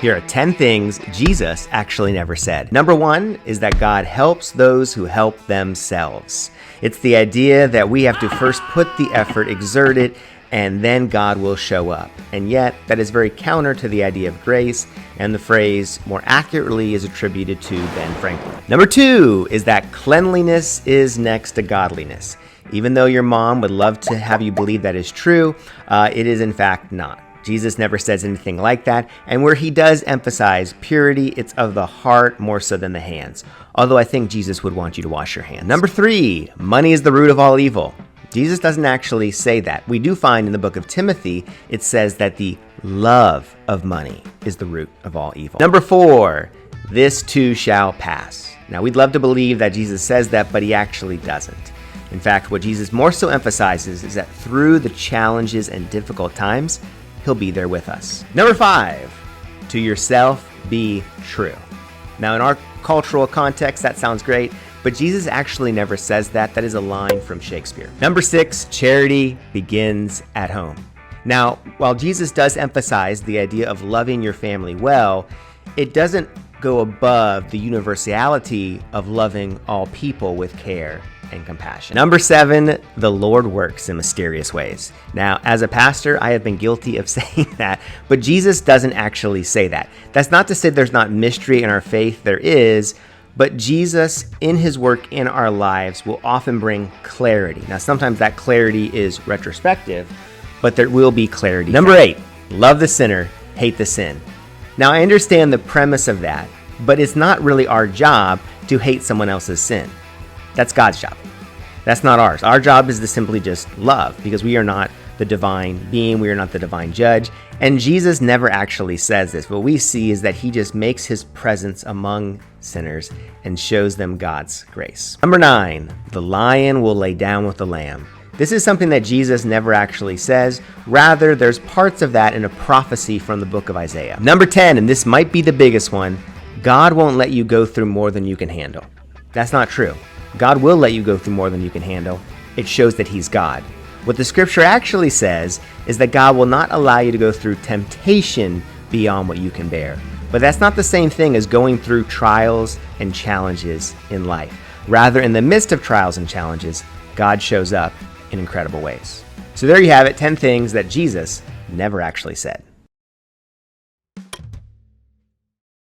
Here are 10 things Jesus actually never said. Number 1 is that God helps those who help themselves. It's the idea that we have to first put the effort, exert it, and then God will show up. And yet, that is very counter to the idea of grace, and the phrase more accurately is attributed to Ben Franklin. Number 2 is that cleanliness is next to godliness. Even though your mom would love to have you believe that is true, it is in fact not. Jesus never says anything like that, and where he does emphasize purity, it's of the heart more so than the hands. Although I think Jesus would want you to wash your hands. Number 3, money is the root of all evil. Jesus doesn't actually say that. We do find in the book of Timothy, it says that the love of money is the root of all evil. Number 4, this too shall pass. Now, we'd love to believe that Jesus says that, but he actually doesn't. In fact, what Jesus more so emphasizes is that through the challenges and difficult times, he'll be there with us. Number 5, to yourself be true. Now, in our cultural context, that sounds great, but Jesus actually never says that. That is a line from Shakespeare. Number 6, charity begins at home. Now, while Jesus does emphasize the idea of loving your family well, it doesn't go above the universality of loving all people with care and compassion. Number 7, the Lord works in mysterious ways. Now, as a pastor, I have been guilty of saying that, but Jesus doesn't actually say that. That's not to say there's not mystery in our faith. There is, but Jesus, in his work in our lives, will often bring clarity. Now, sometimes that clarity is retrospective, but there will be clarity. Number 8, love the sinner, hate the sin. Now, I understand the premise of that, but it's not really our job to hate someone else's sin. That's God's job. That's not ours. Our job is to simply just love, because we are not the divine being. We are not the divine judge. And Jesus never actually says this. What we see is that he just makes his presence among sinners and shows them God's grace. Number 9, the lion will lay down with the lamb. This is something that Jesus never actually says. Rather, there's parts of that in a prophecy from the book of Isaiah. Number 10, and this might be the biggest one, God won't let you go through more than you can handle. That's not true. God will let you go through more than you can handle. It shows that he's God. What the scripture actually says is that God will not allow you to go through temptation beyond what you can bear. But that's not the same thing as going through trials and challenges in life. Rather, in the midst of trials and challenges, God shows up in incredible ways. So there you have it, 10 things that Jesus never actually said.